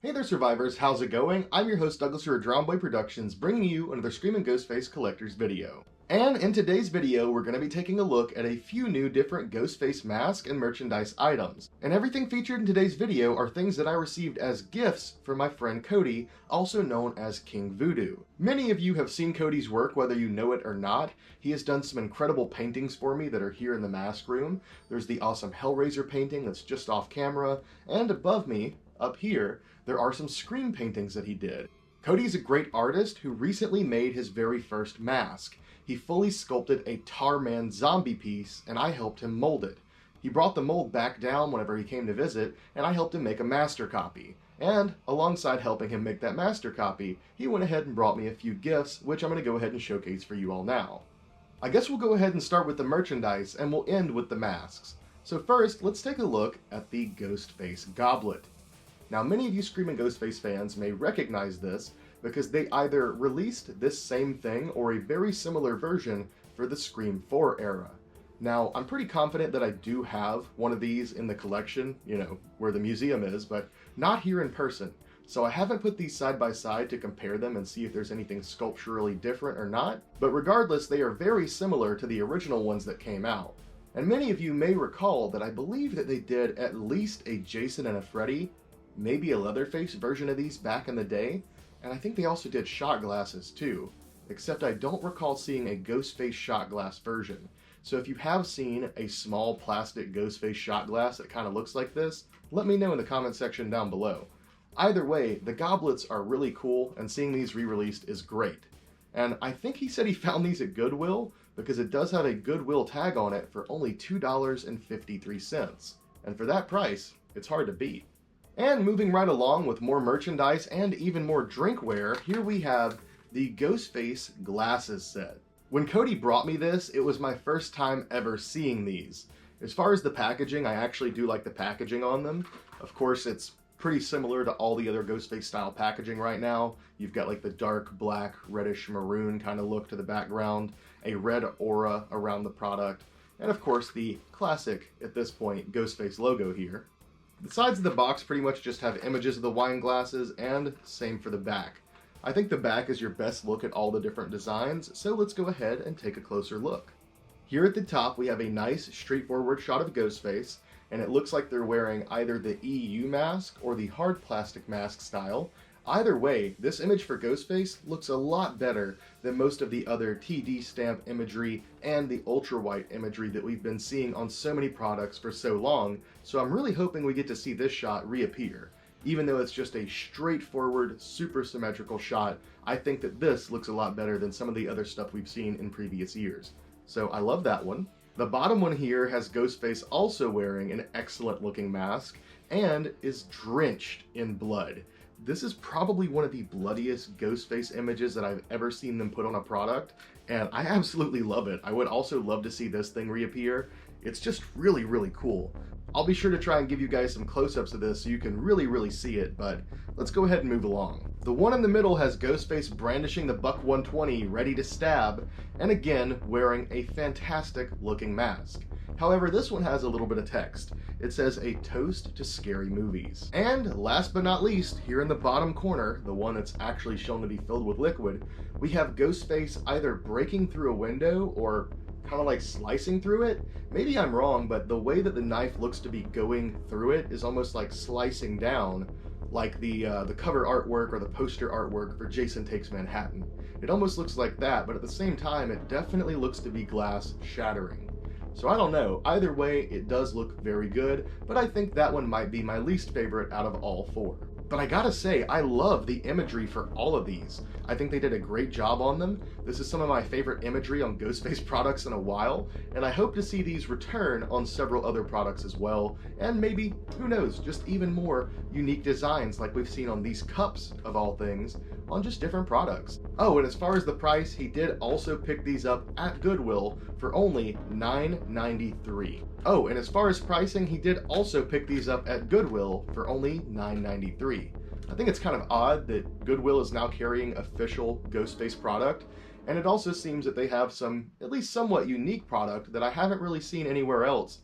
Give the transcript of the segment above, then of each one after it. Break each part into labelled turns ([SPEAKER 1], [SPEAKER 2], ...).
[SPEAKER 1] Hey there, survivors. How's it going? I'm your host, Douglas here at Drownboy Productions, bringing you another Screaming Ghostface Collector's video. And in today's video, we're going to be taking a look at a few new different Ghostface mask and merchandise items. And everything featured in today's video are things that I received as gifts from my friend Cody, also known as King Voodoo. Many of you have seen Cody's work, whether you know it or not. He has done some incredible paintings for me that are here in the mask room. There's the awesome Hellraiser painting that's just off camera, and above me, up here, there are some screen paintings that he did. Cody's a great artist who recently made his very first mask. He fully sculpted a Tarman zombie piece, and I helped him mold it. He brought the mold back down whenever he came to visit, and I helped him make a master copy. And alongside helping him make that master copy, he went ahead and brought me a few gifts, which I'm going to go ahead and showcase for you all now. I guess we'll go ahead and start with the merchandise, and we'll end with the masks. So first, let's take a look at the Ghostface goblet. Now, many of you Screaming Ghostface fans may recognize this because they either released this same thing or a very similar version for the Scream 4 era. Now, I'm pretty confident that I do have one of these in the collection, where the museum is, but not here in person. So I haven't put these side by side to compare them and see if there's anything sculpturally different or not, but regardless, they are very similar to the original ones that came out. And many of you may recall that I believe that they did at least a Jason and a Freddy, maybe a Leatherface version of these back in the day, and I think they also did shot glasses too, except I don't recall seeing a Ghostface shot glass version. So if you have seen a small plastic Ghostface shot glass that kind of looks like this, let me know in the comment section down below. Either way, the goblets are really cool, and seeing these re-released is great. And I think he said he found these at Goodwill, because it does have a Goodwill tag on it for only $2.53. And for that price, it's hard to beat. And moving right along with more merchandise and even more drinkware, here we have the Ghostface Glasses Set. When Cody brought me this, it was my first time ever seeing these. As far as the packaging, I actually do like the packaging on them. Of course, it's pretty similar to all the other Ghostface style packaging right now. You've got like the dark black, reddish maroon kind of look to the background, a red aura around the product, and of course the classic, at this point, Ghostface logo here. The sides of the box pretty much just have images of the wine glasses, and same for the back. I think the back is your best look at all the different designs, so let's go ahead and take a closer look. Here at the top we have a nice straightforward shot of Ghostface, and it looks like they're wearing either the EU mask or the hard plastic mask style. Either way, this image for Ghostface looks a lot better than most of the other TD stamp imagery and the ultra white imagery that we've been seeing on so many products for so long, so I'm really hoping we get to see this shot reappear. Even though it's just a straightforward, super symmetrical shot, I think that this looks a lot better than some of the other stuff we've seen in previous years. So I love that one. The bottom one here has Ghostface also wearing an excellent looking mask and is drenched in blood. This is probably one of the bloodiest Ghostface images that I've ever seen them put on a product, and I absolutely love it. I would also love to see this thing reappear. It's just really, really cool. I'll be sure to try and give you guys some close-ups of this so you can really see it, but let's go ahead and move along. The one in the middle has Ghostface brandishing the Buck 120 ready to stab, and again wearing a fantastic looking mask. However, this one has a little bit of text. It says, "A toast to scary movies." And last but not least, here in the bottom corner, the one that's actually shown to be filled with liquid, we have Ghostface either breaking through a window or kind of like slicing through it. Maybe I'm wrong, but the way that the knife looks to be going through it is almost like slicing down, like the cover artwork or the poster artwork for Jason Takes Manhattan. It almost looks like that, but at the same time, it definitely looks to be glass shattering. So I don't know, either way it does look very good, but I think that one might be my least favorite out of all four. But I gotta say, I love the imagery for all of these. I think they did a great job on them. This is some of my favorite imagery on Ghostface products in a while, and I hope to see these return on several other products as well, and maybe, who knows, just even more unique designs like we've seen on these cups, of all things, on just different products. Oh, and as far as the price, he did also pick these up at Goodwill for only $9.93. Oh, and as far as pricing, he did also pick these up at Goodwill for only $9.93. I think it's kind of odd that Goodwill is now carrying official Ghostface product, and it also seems that they have some, at least somewhat unique product that I haven't really seen anywhere else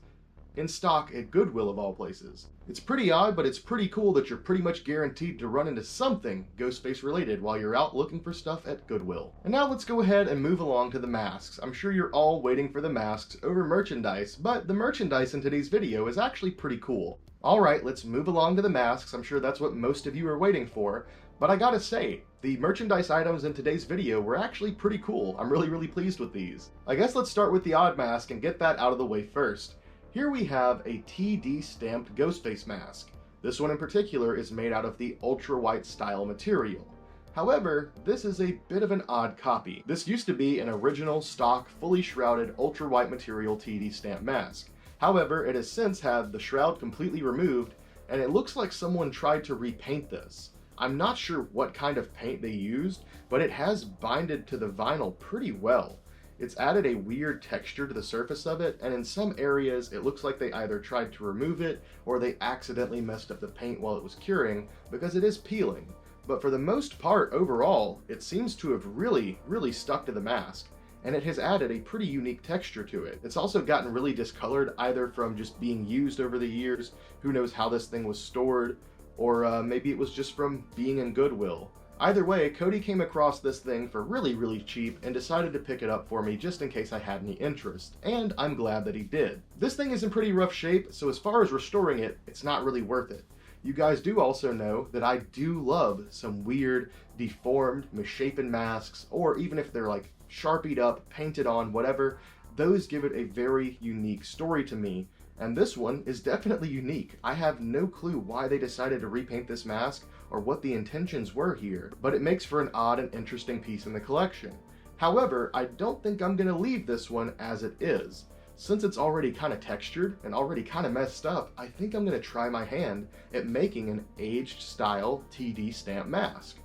[SPEAKER 1] in stock at Goodwill of all places. It's pretty odd, but it's pretty cool that you're pretty much guaranteed to run into something Ghostface related while you're out looking for stuff at Goodwill. And now let's go ahead and move along to the masks. I'm sure you're all waiting for the masks over merchandise, but the merchandise in today's video is actually pretty cool. Alright, let's move along to the masks. I'm sure that's what most of you are waiting for, but I gotta say, the merchandise items in today's video were actually pretty cool. I'm really pleased with these. I guess let's start with the odd mask and get that out of the way first. Here we have a TD stamped Ghostface mask. This one in particular is made out of the ultra white style material. However, this is a bit of an odd copy. This used to be an original stock fully shrouded ultra white material TD stamp mask. However, it has since had the shroud completely removed, and it looks like someone tried to repaint this. I'm not sure what kind of paint they used, but it has binded to the vinyl pretty well. It's added a weird texture to the surface of it, and in some areas it looks like they either tried to remove it or they accidentally messed up the paint while it was curing, because it is peeling. But for the most part, overall, it seems to have really stuck to the mask, and it has added a pretty unique texture to it. It's also gotten really discolored, either from just being used over the years, who knows how this thing was stored, or maybe it was just from being in Goodwill. Either way, Cody came across this thing for really cheap and decided to pick it up for me just in case I had any interest, and I'm glad that he did. This thing is in pretty rough shape, so as far as restoring it, it's not really worth it. You guys do also know that I do love some weird, deformed, misshapen masks, or even if they're like sharpied up, painted on, whatever, those give it a very unique story to me. And this one is definitely unique. I have no clue why they decided to repaint this mask or what the intentions were here, but it makes for an odd and interesting piece in the collection. However, I don't think I'm going to leave this one as it is. Since it's already kind of textured and already kind of messed up, I think I'm going to try my hand at making an aged style TD stamp mask.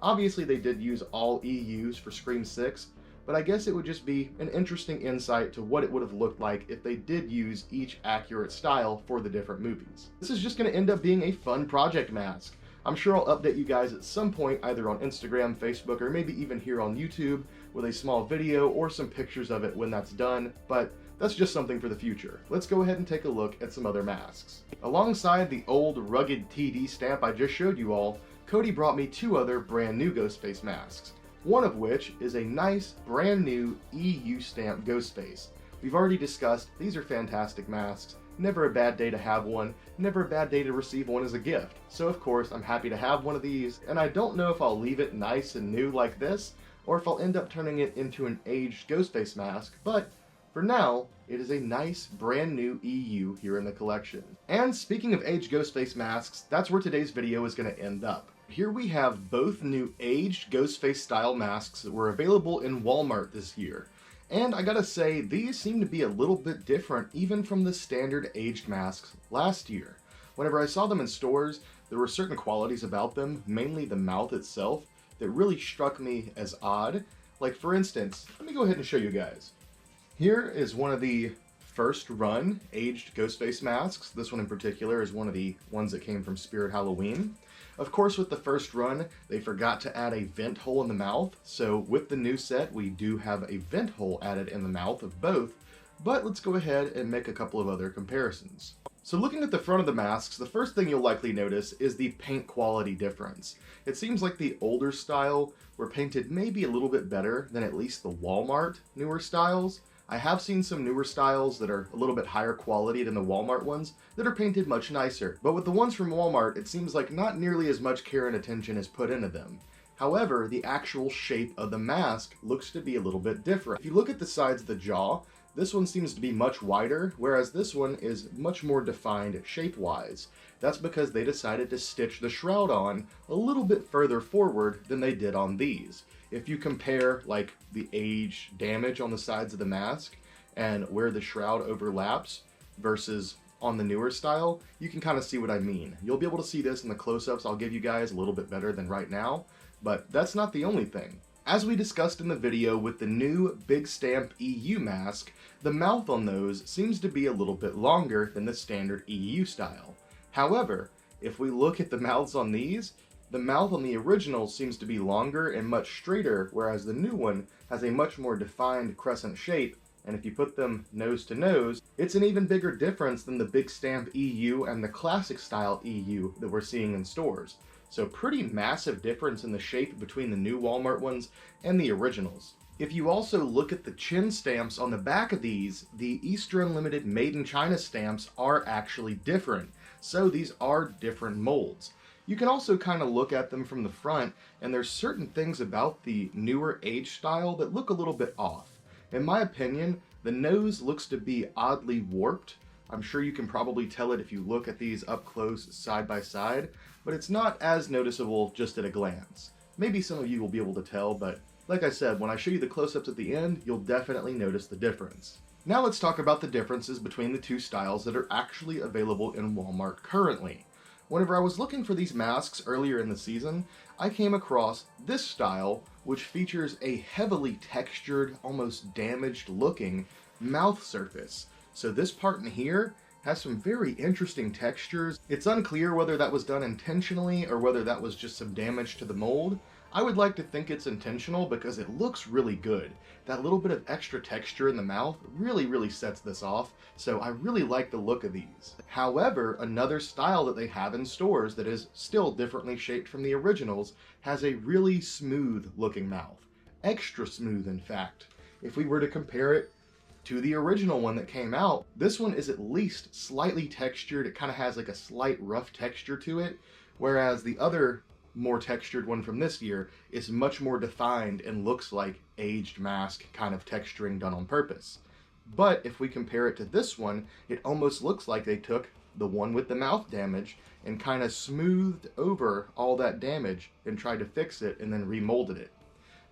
[SPEAKER 1] Obviously they did use all EUs for Scream 6, but I guess it would just be an interesting insight to what it would have looked like if they did use each accurate style for the different movies. This is just going to end up being a fun project mask. I'm sure I'll update you guys at some point, either on Instagram, Facebook, or maybe even here on YouTube with a small video or some pictures of it when that's done, but that's just something for the future. Let's go ahead and take a look at some other masks. Alongside the old rugged TD stamp I just showed you all, Cody brought me two other brand new Ghostface masks. One of which is a nice brand new EU stamp Ghostface. We've already discussed these are fantastic masks, never a bad day to have one, never a bad day to receive one as a gift. So of course I'm happy to have one of these, and I don't know if I'll leave it nice and new like this, or if I'll end up turning it into an aged Ghostface mask, but for now, it is a nice brand new EU here in the collection. And speaking of aged Ghostface masks, that's where today's video is going to end up. Here we have both new aged Ghostface style masks that were available in Walmart this year. And I gotta say, these seem to be a little bit different even from the standard aged masks last year. Whenever I saw them in stores, there were certain qualities about them, mainly the mouth itself, that really struck me as odd. Like for instance, let me go ahead and show you guys. Here is one of the first run aged Ghostface masks. This one in particular is one of the ones that came from Spirit Halloween. Of course, with the first run, they forgot to add a vent hole in the mouth, so with the new set, we do have a vent hole added in the mouth of both, but let's go ahead and make a couple of other comparisons. So looking at the front of the masks, the first thing you'll likely notice is the paint quality difference. It seems like the older style were painted maybe a little bit better than at least the Walmart newer styles. I have seen some newer styles that are a little bit higher quality than the Walmart ones that are painted much nicer. But with the ones from Walmart, it seems like not nearly as much care and attention is put into them. However, the actual shape of the mask looks to be a little bit different. If you look at the sides of the jaw, this one seems to be much wider, whereas this one is much more defined shape-wise. That's because they decided to stitch the shroud on a little bit further forward than they did on these. If you compare like the age damage on the sides of the mask and where the shroud overlaps versus on the newer style, you can kind of see what I mean. You'll be able to see this in the close-ups I'll give you guys a little bit better than right now, but that's not the only thing. As we discussed in the video with the new Big Stamp EU mask, the mouth on those seems to be a little bit longer than the standard EU style. However, if we look at the mouths on these, the mouth on the original seems to be longer and much straighter, whereas the new one has a much more defined crescent shape And if you put them nose to nose, it's an even bigger difference than the big stamp EU and the classic style EU that we're seeing in stores. So pretty massive difference in the shape between the new Walmart ones and the originals. If you also look at the chin stamps on the back of these, the Easter Unlimited Made in China stamps are actually different. So these are different molds. You can also kind of look at them from the front, and there's certain things about the newer age style that look a little bit off. In my opinion, the nose looks to be oddly warped. I'm sure you can probably tell it if you look at these up close side by side, but it's not as noticeable just at a glance. Maybe some of you will be able to tell, but like I said, when I show you the close-ups at the end, you'll definitely notice the difference. Now let's talk about the differences between the two styles that are actually available in Walmart currently. Whenever I was looking for these masks earlier in the season, I came across this style, which features a heavily textured, almost damaged looking mouth surface. So this part in here has some very interesting textures. It's unclear whether that was done intentionally or whether that was just some damage to the mold. I would like to think it's intentional because it looks really good. That little bit of extra texture in the mouth really sets this off, so I really like the look of these. However, another style that they have in stores that is still differently shaped from the originals has a really smooth looking mouth. Extra smooth, in fact. If we were to compare it to the original one that came out, this one is at least slightly textured. It kind of has like a slight rough texture to it, whereas the other more textured one from this year is much more defined and looks like aged mask kind of texturing done on purpose. But if we compare it to this one, it almost looks like they took the one with the mouth damage and kind of smoothed over all that damage and tried to fix it and then remolded it.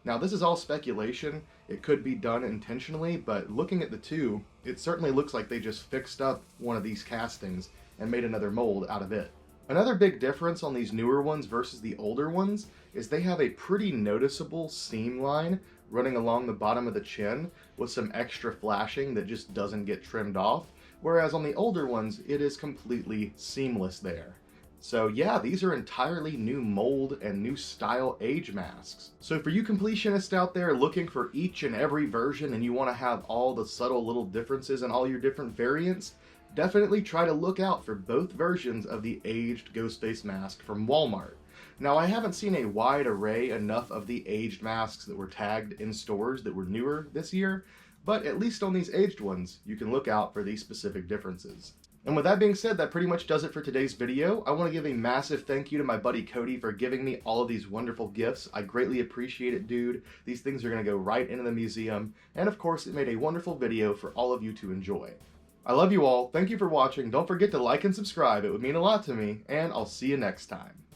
[SPEAKER 1] Now this is all speculation. It could be done intentionally, but looking at the two, it certainly looks like they just fixed up one of these castings and made another mold out of it. Another big difference on these newer ones versus the older ones is they have a pretty noticeable seam line running along the bottom of the chin with some extra flashing that just doesn't get trimmed off, whereas on the older ones it is completely seamless there. So yeah, these are entirely new mold and new style age masks. So for you completionists out there looking for each and every version and you want to have all the subtle little differences in all your different variants, definitely try to look out for both versions of the aged Ghostface mask from Walmart. Now, I haven't seen a wide array enough of the aged masks that were tagged in stores that were newer this year, but at least on these aged ones, you can look out for these specific differences. And with that being said, that pretty much does it for today's video. I want to give a massive thank you to my buddy Cody for giving me all of these wonderful gifts. I greatly appreciate it, dude. These things are going to go right into the museum. And of course, it made a wonderful video for all of you to enjoy. I love you all. Thank you for watching. Don't forget to like and subscribe. It would mean a lot to me. And I'll see you next time.